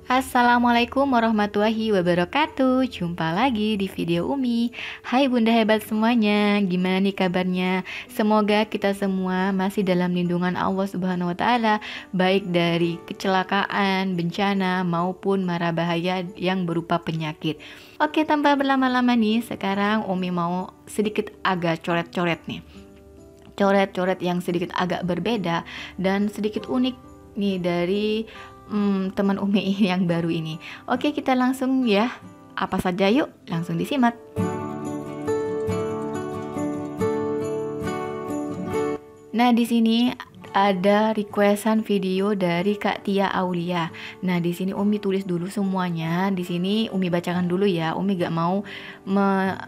Assalamualaikum warahmatullahi wabarakatuh. Jumpa lagi di video Umi. Hai Bunda hebat semuanya, gimana nih kabarnya? Semoga kita semua masih dalam lindungan Allah Subhanahu wa taala, baik dari kecelakaan, bencana maupun mara bahaya yang berupa penyakit. Oke, tanpa berlama-lama nih, sekarang Umi mau sedikit agak coret-coret nih. Coret-coret yang sedikit agak berbeda dan sedikit unik nih dari teman Umi yang baru ini. Oke, kita langsung ya. Apa saja yuk, langsung disimak. Nah, di sini ada requestan video dari Kak Tia Aulia. Nah, di sini Umi tulis dulu semuanya. Di sini Umi bacakan dulu ya. Umi gak mau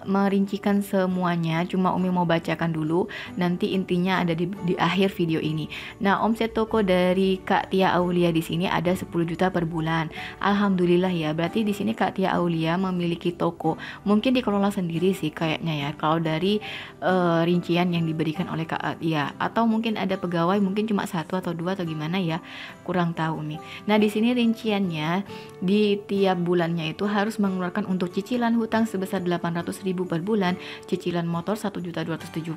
merincikan semuanya, cuma Umi mau bacakan dulu. Nanti intinya ada di akhir video ini. Nah, omset toko dari Kak Tia Aulia di sini ada 10 juta per bulan. Alhamdulillah ya. Berarti di sini Kak Tia Aulia memiliki toko. Mungkin dikelola sendiri sih kayaknya ya. Kalau dari rincian yang diberikan oleh Kak Tia, atau mungkin ada pegawai mungkin cuma 1 atau 2 atau gimana ya, kurang tahu nih. Nah, di sini rinciannya di tiap bulannya itu harus mengeluarkan untuk cicilan hutang sebesar 800.000 per bulan, cicilan motor 1.270.000,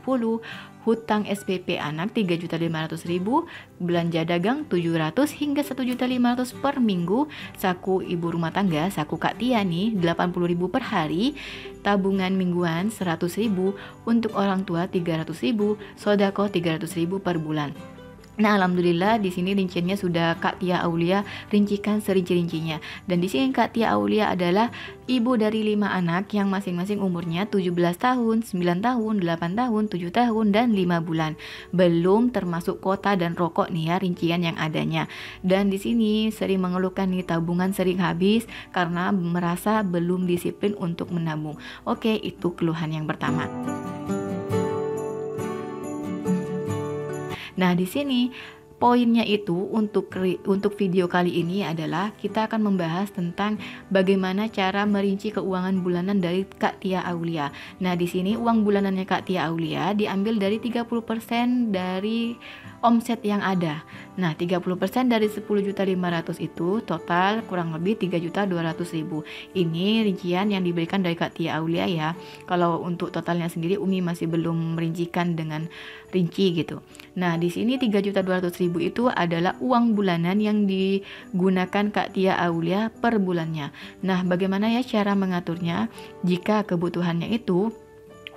hutang SPP anak 3.500.000, belanja dagang 700 hingga 1.500.000 per minggu, saku ibu rumah tangga, saku Kak Tia nih 80.000 per hari, tabungan mingguan 100.000, untuk orang tua 300.000, sodako 300.000 per bulan. Nah, alhamdulillah di sini rinciannya sudah Kak Tia Aulia rincikan serinci-rincinya. Dan di sini Kak Tia Aulia adalah ibu dari 5 anak yang masing-masing umurnya 17 tahun, 9 tahun, 8 tahun, 7 tahun, dan 5 bulan. Belum termasuk kota dan rokok nih ya rincian yang adanya. Dan di sini sering mengeluhkan nih tabungan sering habis karena merasa belum disiplin untuk menabung. Oke, itu keluhan yang pertama. Nah, di sini poinnya itu untuk video kali ini adalah kita akan membahas tentang bagaimana cara merinci keuangan bulanan dari Kak Tia Aulia. Nah, di sini uang bulanannya Kak Tia Aulia diambil dari 30% dari omset yang ada. Nah, 30% dari 10.500.000 itu total kurang lebih 3.200.000. Ini rincian yang diberikan dari Kak Tia Aulia ya. Kalau untuk totalnya sendiri Umi masih belum merincikan dengan rinci gitu. Nah, di sini 3.200.000 itu adalah uang bulanan yang digunakan Kak Tia Aulia per bulannya. Nah, bagaimana ya cara mengaturnya? Jika kebutuhannya itu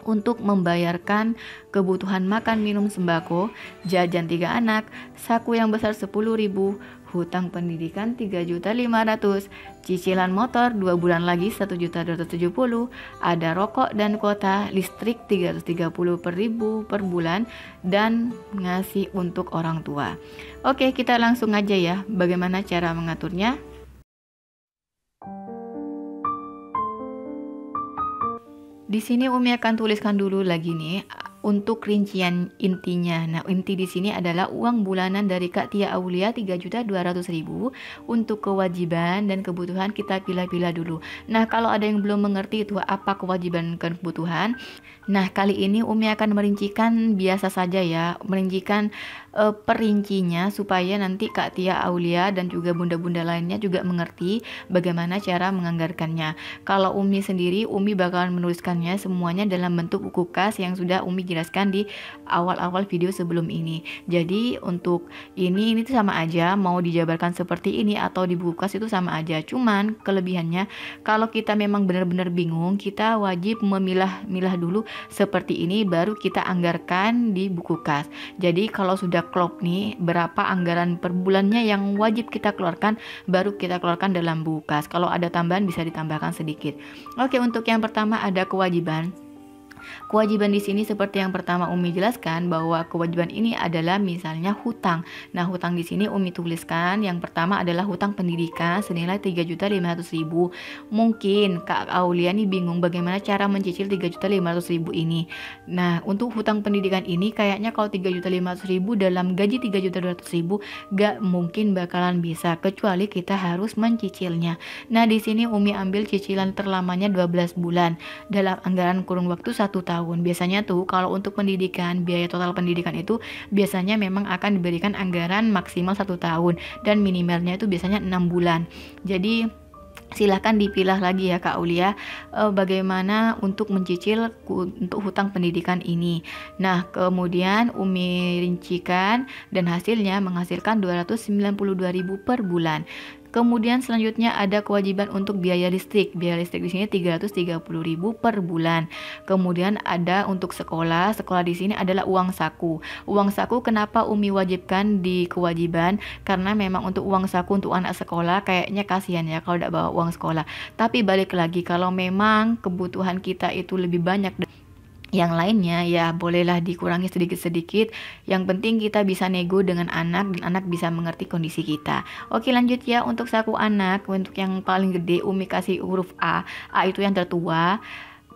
untuk membayarkan kebutuhan makan minum sembako, jajan 3 anak, saku yang besar 10.000, hutang pendidikan 3.500.000, cicilan motor 2 bulan lagi 1.270.000, ada rokok dan kuota listrik 330 per ribu per bulan, dan ngasih untuk orang tua. Oke, kita langsung aja ya bagaimana cara mengaturnya. Di sini Umi akan tuliskan dulu lagi nih untuk rincian intinya. Nah, inti di sini adalah uang bulanan dari Kak Tia Aulia 3.200.000. Untuk kewajiban dan kebutuhan kita pilih-pilih dulu. Nah, kalau ada yang belum mengerti itu apa kewajiban dan kebutuhan, nah kali ini Umi akan merincikan biasa saja ya, merincikan perincinya supaya nanti Kak Tia Aulia dan juga bunda-bunda lainnya juga mengerti bagaimana cara menganggarkannya. Kalau Umi sendiri, Umi bakalan menuliskannya semuanya dalam bentuk buku kas yang sudah Umi jelaskan di awal-awal video sebelum ini. Jadi untuk ini tuh sama aja, mau dijabarkan seperti ini atau di buku kas itu sama aja. Cuman kelebihannya kalau kita memang benar-benar bingung, kita wajib memilah-milah dulu seperti ini baru kita anggarkan di buku kas. Jadi kalau sudah klop nih berapa anggaran per bulannya yang wajib kita keluarkan, baru kita keluarkan dalam buku kas. Kalau ada tambahan bisa ditambahkan sedikit. Oke, untuk yang pertama ada kewajiban. Kewajiban di sini seperti yang pertama Umi jelaskan bahwa kewajiban ini adalah misalnya hutang. Nah, hutang di sini Umi tuliskan yang pertama adalah hutang pendidikan senilai 3.500.000. Mungkin Kak Aulia nih bingung bagaimana cara mencicil 3.500.000 ini. Nah, untuk hutang pendidikan ini kayaknya kalau 3.500.000 dalam gaji 3.200.000 gak mungkin bakalan bisa kecuali kita harus mencicilnya. Nah, di sini Umi ambil cicilan terlamanya 12 bulan dalam anggaran kurun waktu 1 tahun. Biasanya tuh kalau untuk pendidikan, biaya total pendidikan itu biasanya memang akan diberikan anggaran maksimal 1 tahun dan minimalnya itu biasanya 6 bulan. Jadi silahkan dipilah lagi ya Kak Aulia, bagaimana untuk mencicil untuk hutang pendidikan ini. Nah, kemudian Umi rincikan dan hasilnya menghasilkan 292.000 per bulan. Kemudian selanjutnya ada kewajiban untuk biaya listrik. Biaya listrik di sini 330.000 per bulan. Kemudian ada untuk sekolah. Sekolah di sini adalah uang saku. Uang saku kenapa Umi wajibkan di kewajiban? Karena memang untuk uang saku untuk anak sekolah kayaknya kasihan ya kalau tidak bawa uang sekolah. Tapi balik lagi, kalau memang kebutuhan kita itu lebih banyak yang lainnya, ya bolehlah dikurangi sedikit-sedikit. Yang penting kita bisa nego dengan anak dan anak bisa mengerti kondisi kita. Oke, lanjut ya. Untuk saku anak, untuk yang paling gede Umi kasih huruf A. A itu yang tertua,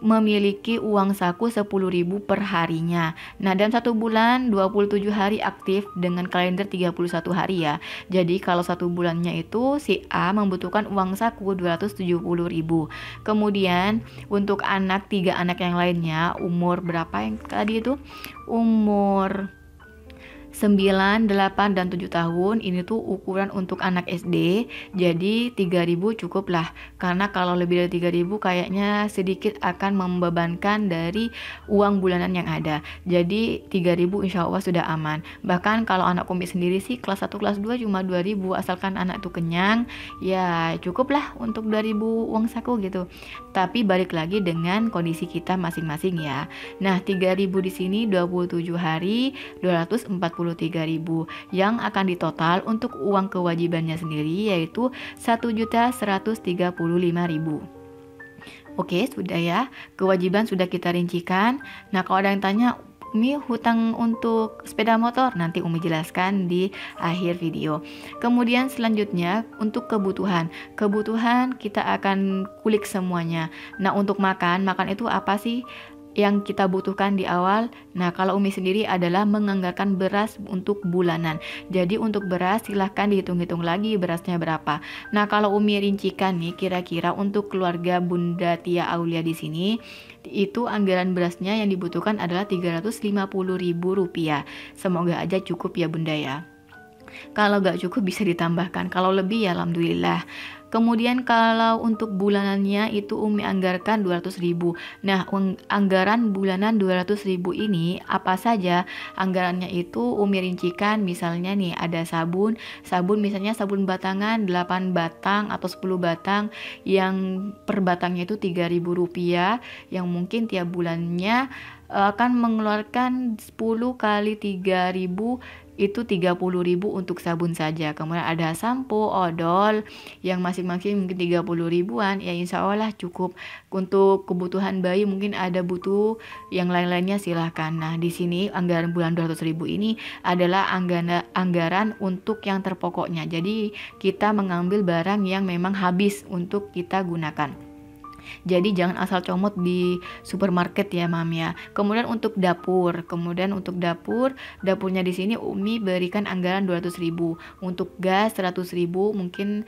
memiliki uang saku 10.000 per harinya. Nah, dalam 1 bulan 27 hari aktif dengan kalender 31 hari ya. Jadi kalau 1 bulannya itu si A membutuhkan uang saku 270.000. Kemudian untuk 3 anak yang lainnya, umur berapa yang tadi itu? Umur 9, 8, dan 7 tahun. Ini tuh ukuran untuk anak SD. Jadi 3.000 cukup lah. Karena kalau lebih dari 3.000 kayaknya sedikit akan membebankan dari uang bulanan yang ada. Jadi 3.000 insya Allah sudah aman. Bahkan kalau anak Umi sendiri sih kelas 1, kelas 2 cuma 2.000. Asalkan anak itu kenyang, ya cukup lah untuk 2.000 uang saku gitu. Tapi balik lagi dengan kondisi kita masing-masing ya. Nah, 3.000 di sini 27 hari 243.000 yang akan ditotal untuk uang kewajibannya sendiri yaitu 1.135.000. Oke, sudah ya. Kewajiban sudah kita rincikan. Nah, kalau ada yang tanya, Umi hutang untuk sepeda motor, nanti Umi jelaskan di akhir video. Kemudian selanjutnya untuk kebutuhan kita akan kulik semuanya. Nah, untuk makan itu apa sih yang kita butuhkan di awal? Nah, kalau Umi sendiri adalah menganggarkan beras untuk bulanan. Jadi untuk beras silahkan dihitung-hitung lagi berasnya berapa. Nah, kalau Umi rincikan nih kira-kira untuk keluarga Bunda Tia Aulia di sini itu anggaran berasnya yang dibutuhkan adalah Rp350.000. Semoga aja cukup ya Bunda ya. Kalau gak cukup bisa ditambahkan, kalau lebih ya alhamdulillah. Kemudian kalau untuk bulanannya itu Umi anggarkan 200.000. Nah, anggaran bulanan 200.000 ini apa saja? Anggarannya itu Umi rincikan, misalnya nih ada sabun misalnya sabun batangan 8 batang atau 10 batang yang per batangnya itu Rp3.000, yang mungkin tiap bulannya akan mengeluarkan 10 kali 3.000 itu 30.000 untuk sabun saja. Kemudian ada sampo, odol yang masing-masing mungkin 30.000-an, ya insya Allah cukup. Untuk kebutuhan bayi mungkin ada butuh yang lain-lainnya silahkan. Nah, di sini anggaran bulan 200.000 ini adalah anggaran untuk yang terpokoknya. Jadi kita mengambil barang yang memang habis untuk kita gunakan. Jadi jangan asal comot di supermarket ya Mam ya. Kemudian untuk dapurnya di sini Umi berikan anggaran 200.000. Untuk gas 100.000. Mungkin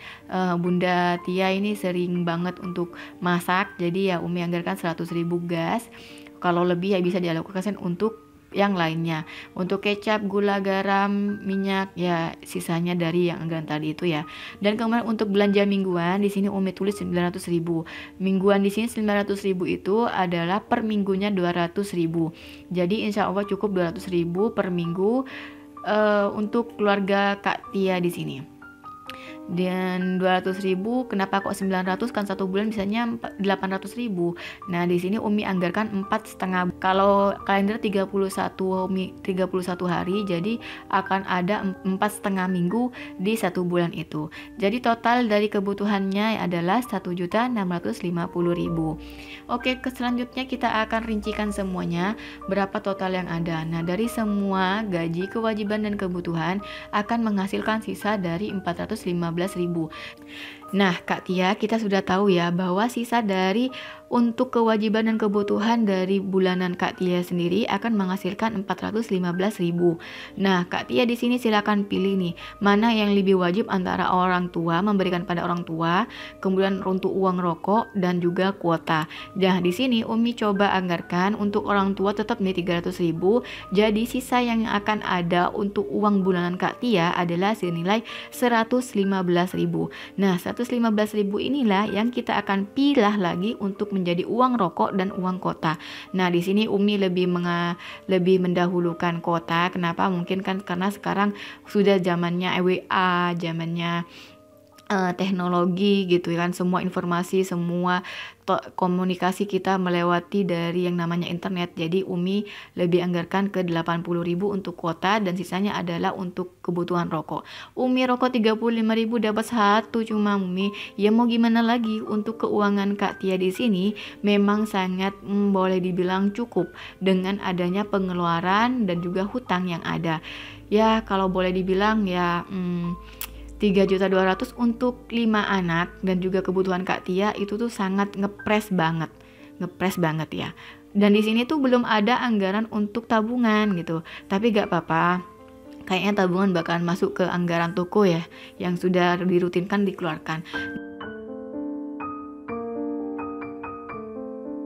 Bunda Tia ini sering banget untuk masak, jadi ya Umi anggarkan 100.000 gas. Kalau lebih ya bisa dialokasikan untuk yang lainnya. Untuk kecap, gula, garam, minyak, ya sisanya dari yang anggaran tadi itu ya. Dan kemudian untuk belanja mingguan di sini Umi tulis 900.000. Mingguan di sini 900.000 itu adalah per minggunya 200.000. Jadi insya Allah cukup 200.000 per minggu untuk keluarga Kak Tia di sini. Dan 200.000 kenapa kok 900, kan 1 bulan bisanya 800.000. Nah, di sini Umi anggarkan 4,5. Kalau kalender 31 hari, jadi akan ada 4,5 minggu di 1 bulan itu. Jadi total dari kebutuhannya adalah 1.650.000. Oke, selanjutnya kita akan rincikan semuanya berapa total yang ada. Nah, dari semua gaji, kewajiban dan kebutuhan akan menghasilkan sisa dari 415 115.000. Nah, Kak Tia, kita sudah tahu ya bahwa sisa dari untuk kewajiban dan kebutuhan dari bulanan Kak Tia sendiri akan menghasilkan 415.000. Nah, Kak Tia di sini silakan pilih nih, mana yang lebih wajib antara orang tua memberikan pada orang tua, kemudian untuk uang rokok dan juga kuota. Nah, di sini Umi coba anggarkan untuk orang tua tetap nih 300.000. Jadi sisa yang akan ada untuk uang bulanan Kak Tia adalah senilai 115.000. Nah, 115.000 inilah yang kita akan pilah lagi untuk menjadi uang rokok dan uang kota. Nah, di sini Umi lebih mendahulukan kota. Kenapa? Mungkin kan karena sekarang sudah zamannya WA, zamannya teknologi gitu kan, semua informasi, semua komunikasi kita melewati dari yang namanya internet. Jadi Umi lebih anggarkan ke 80.000 untuk kuota dan sisanya adalah untuk kebutuhan rokok. Umi rokok 35.000 dapat satu cuma Umi. Ya mau gimana lagi, untuk keuangan Kak Tia di sini memang sangat boleh dibilang cukup dengan adanya pengeluaran dan juga hutang yang ada. Ya kalau boleh dibilang ya 3.200.000 untuk 5 anak dan juga kebutuhan Kak Tia itu tuh sangat ngepres banget ya. Dan di sini tuh belum ada anggaran untuk tabungan gitu. Tapi gak apa-apa. Kayaknya tabungan bakalan masuk ke anggaran toko ya, yang sudah dirutinkan dikeluarkan.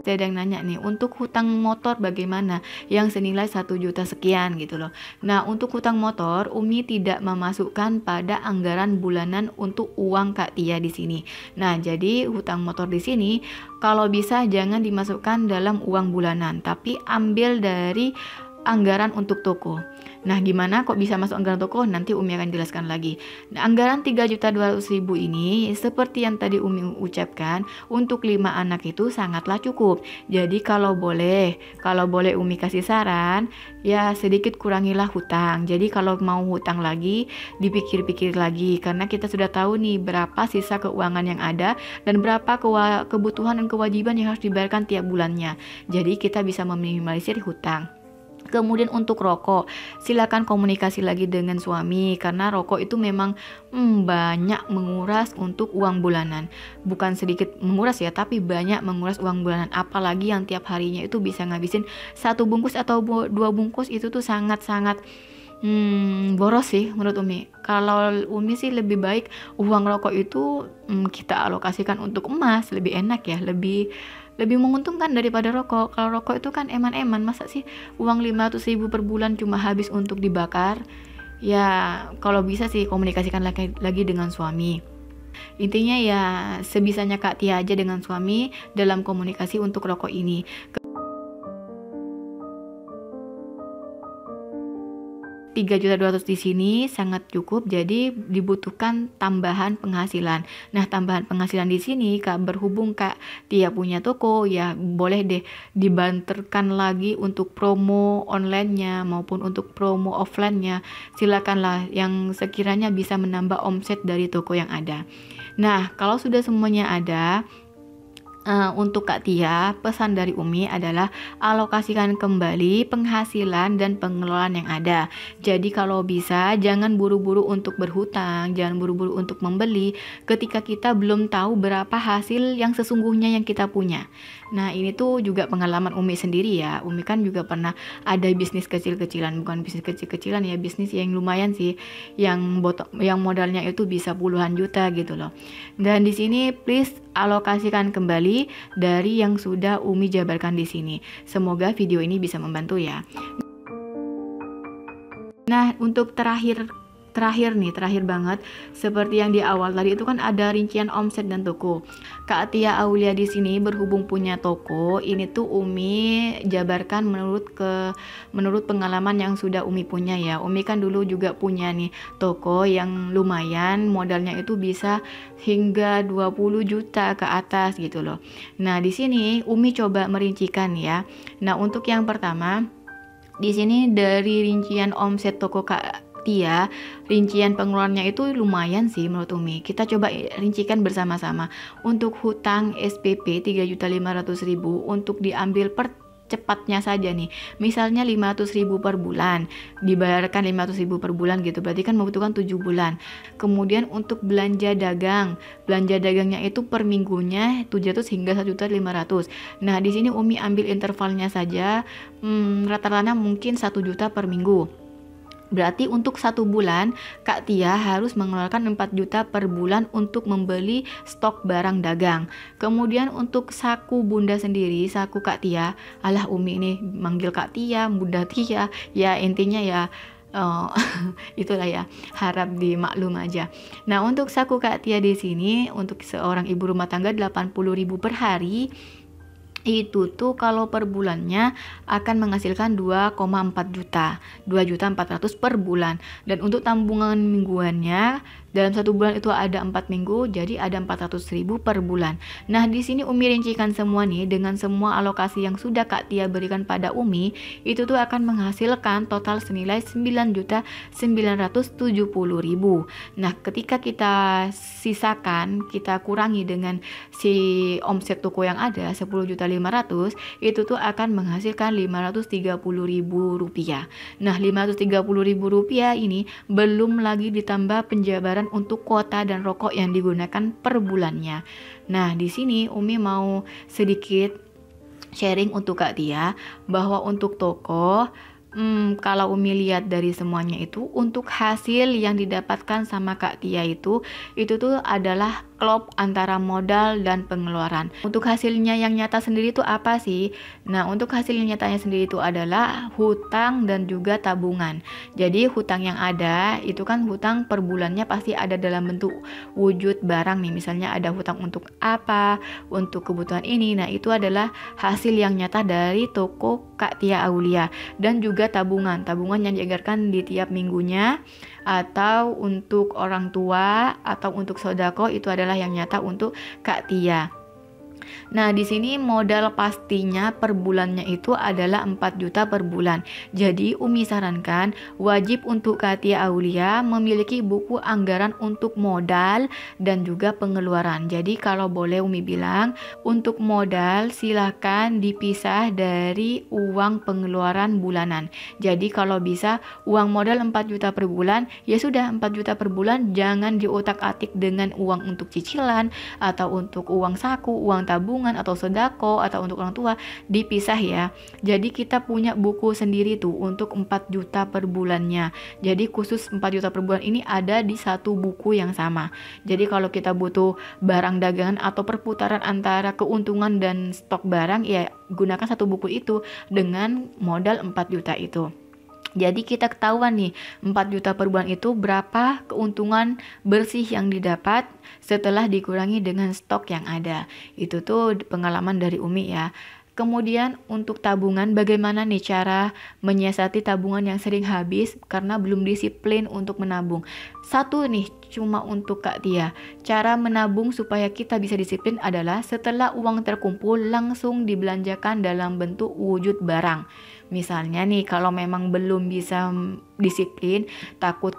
Ada yang nanya nih, untuk hutang motor bagaimana yang senilai 1 juta sekian gitu loh. Nah, untuk hutang motor Umi tidak memasukkan pada anggaran bulanan untuk uang Kak Tia di sini. Nah, jadi hutang motor di sini kalau bisa jangan dimasukkan dalam uang bulanan, tapi ambil dari anggaran untuk toko. Nah, gimana kok bisa masuk anggaran toko? Nanti Umi akan jelaskan lagi. Nah, anggaran 3.200.000 ini seperti yang tadi Umi ucapkan, untuk 5 anak itu sangatlah cukup. Jadi kalau boleh Umi kasih saran, ya sedikit kurangilah hutang. Jadi kalau mau hutang lagi, dipikir-pikir lagi, karena kita sudah tahu nih berapa sisa keuangan yang ada dan berapa kebutuhan dan kewajiban yang harus dibayarkan tiap bulannya. Jadi kita bisa meminimalisir hutang. Kemudian untuk rokok, silakan komunikasi lagi dengan suami, karena rokok itu memang banyak menguras untuk uang bulanan. Bukan sedikit menguras ya, tapi banyak menguras uang bulanan. Apalagi yang tiap harinya itu bisa ngabisin 1 bungkus atau 2 bungkus, itu tuh sangat-sangat boros sih menurut Umi. Kalau Umi sih lebih baik uang rokok itu kita alokasikan untuk emas, lebih enak ya, lebih menguntungkan daripada rokok. Kalau rokok itu kan eman-eman, masa sih uang 500.000 per bulan cuma habis untuk dibakar. Ya kalau bisa sih komunikasikan lagi dengan suami. Intinya ya sebisanya Kak Tia aja dengan suami dalam komunikasi untuk rokok ini. 3.200.000 di sini sangat cukup, jadi dibutuhkan tambahan penghasilan. Nah, tambahan penghasilan di sini berhubung Kak Tia punya toko, ya boleh deh dibanterkan lagi untuk promo online-nya maupun untuk promo offline-nya. Silakanlah yang sekiranya bisa menambah omset dari toko yang ada. Nah, kalau sudah semuanya ada, untuk Kak Tia, pesan dari Umi adalah alokasikan kembali penghasilan dan pengelolaan yang ada. Jadi kalau bisa jangan buru-buru untuk berhutang, jangan buru-buru untuk membeli ketika kita belum tahu berapa hasil yang sesungguhnya yang kita punya. Nah, ini tuh juga pengalaman Umi sendiri ya. Umi kan juga pernah ada bisnis kecil-kecilan, bukan bisnis kecil-kecilan ya, bisnis yang lumayan sih, yang modalnya itu bisa puluhan juta gitu loh. Dan di sini please alokasikan kembali dari yang sudah Umi jabarkan di sini. Semoga video ini bisa membantu ya. Nah, untuk terakhir banget, seperti yang di awal tadi itu kan ada rincian omset dan toko. Kak Tia Aulia di sini berhubung punya toko, ini tuh Umi jabarkan menurut pengalaman yang sudah Umi punya ya. Umi kan dulu juga punya nih toko yang lumayan, modalnya itu bisa hingga 20 juta ke atas gitu loh. Nah, di sini Umi coba merincikan ya. Nah, untuk yang pertama, di sini dari rincian omset toko Kak Tia, rincian pengeluarannya itu lumayan sih menurut Umi. Kita coba rincikan bersama-sama. Untuk hutang SPP 3.500.000 untuk diambil per cepatnya saja nih. Misalnya 500.000 per bulan, dibayarkan 500.000 per bulan gitu, berarti kan membutuhkan 7 bulan. Kemudian untuk belanja dagangnya itu per minggunya 700 hingga 1.500.000. Nah, di sini Umi ambil intervalnya saja, rata-rata mungkin 1 juta per minggu. Berarti untuk 1 bulan Kak Tia harus mengeluarkan 4 juta per bulan untuk membeli stok barang dagang. Kemudian untuk saku bunda sendiri, saku Kak Tia, alah Umi ini manggil Kak Tia, Bunda Tia, ya intinya ya itulah ya, harap dimaklum aja. Nah, untuk saku Kak Tia di sini untuk seorang ibu rumah tangga 80.000 per hari. Itu tuh kalau per bulannya akan menghasilkan 2,4 juta, 2.400.000 per bulan. Dan untuk tabungan mingguannya dalam 1 bulan itu ada 4 minggu, jadi ada 400.000 per bulan. Nah, di sini Umi rincikan semua nih, dengan semua alokasi yang sudah Kak Tia berikan pada Umi, itu tuh akan menghasilkan total senilai 9.970.000. Nah, ketika kita sisakan, kita kurangi dengan si omset toko yang ada 10.500.000, itu tuh akan menghasilkan 530.000 rupiah. Nah, 530.000 rupiah ini belum lagi ditambah penjabaran untuk kuota dan rokok yang digunakan per bulannya. Nah, di sini Umi mau sedikit sharing untuk Kak Tia bahwa untuk toko, kalau Umi lihat dari semuanya itu, untuk hasil yang didapatkan sama Kak Tia itu tuh adalah klop antara modal dan pengeluaran. Untuk hasilnya yang nyata sendiri itu apa sih? Nah, untuk hasil yang nyatanya sendiri itu adalah hutang dan juga tabungan. Jadi hutang yang ada itu kan hutang per bulannya pasti ada dalam bentuk wujud barang nih. Misalnya ada hutang untuk apa, untuk kebutuhan ini. Nah, itu adalah hasil yang nyata dari toko Kak Tia Aulia. Dan juga tabungan yang dianggarkan di tiap minggunya, atau untuk orang tua atau untuk sodako, itu adalah yang nyata untuk Kak Tia. Nah, di sini modal pastinya per bulannya itu adalah 4 juta per bulan. Jadi Umi sarankan wajib untuk Kak Tia Aulia memiliki buku anggaran untuk modal dan juga pengeluaran. Jadi kalau boleh Umi bilang, untuk modal silahkan dipisah dari uang pengeluaran bulanan. Jadi kalau bisa uang modal 4 juta per bulan, ya sudah 4 juta per bulan, jangan diotak-atik dengan uang untuk cicilan atau untuk uang saku, uang tabungan atau sedako atau untuk orang tua, dipisah ya. Jadi kita punya buku sendiri tuh untuk 4 juta per bulannya. Jadi khusus 4 juta per bulan ini ada di satu buku yang sama. Jadi kalau kita butuh barang dagangan atau perputaran antara keuntungan dan stok barang, ya gunakan satu buku itu dengan modal 4 juta itu. Jadi kita ketahuan nih 4 juta per bulan itu berapa keuntungan bersih yang didapat setelah dikurangi dengan stok yang ada. Itu tuh pengalaman dari Umi ya. Kemudian untuk tabungan, bagaimana nih cara menyiasati tabungan yang sering habis karena belum disiplin untuk menabung. Satu nih cuma untuk Kak Tia, cara menabung supaya kita bisa disiplin adalah setelah uang terkumpul langsung dibelanjakan dalam bentuk wujud barang. Misalnya nih, kalau memang belum bisa disiplin, takut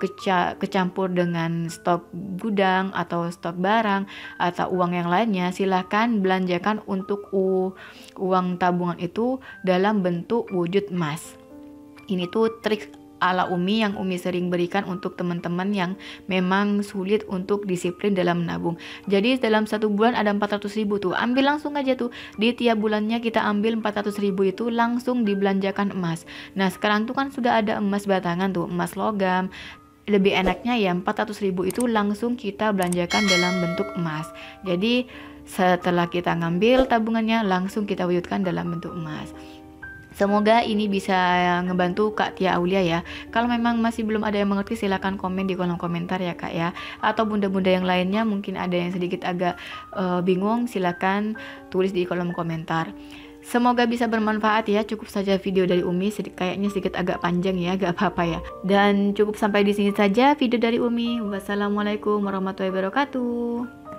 kecampur dengan stok gudang atau stok barang atau uang yang lainnya, silahkan belanjakan untuk uang tabungan itu dalam bentuk wujud emas. Ini tuh trik ala Umi yang Umi sering berikan untuk teman-teman yang memang sulit untuk disiplin dalam menabung. Jadi dalam 1 bulan ada 400.000 tuh, ambil langsung aja tuh, di tiap bulannya kita ambil 400.000 itu langsung dibelanjakan emas. Nah sekarang tuh kan sudah ada emas batangan tuh, emas logam. Lebih enaknya ya 400.000 itu langsung kita belanjakan dalam bentuk emas. Jadi setelah kita ngambil tabungannya langsung kita wujudkan dalam bentuk emas. Semoga ini bisa ngebantu Kak Tia Aulia ya. Kalau memang masih belum ada yang mengerti, silahkan komen di kolom komentar ya Kak ya. Atau bunda-bunda yang lainnya mungkin ada yang sedikit agak bingung, silahkan tulis di kolom komentar. Semoga bisa bermanfaat ya. Cukup saja video dari Umi, kayaknya sedikit agak panjang ya, gak apa-apa ya. Dan cukup sampai di sini saja video dari Umi. Wassalamualaikum warahmatullahi wabarakatuh.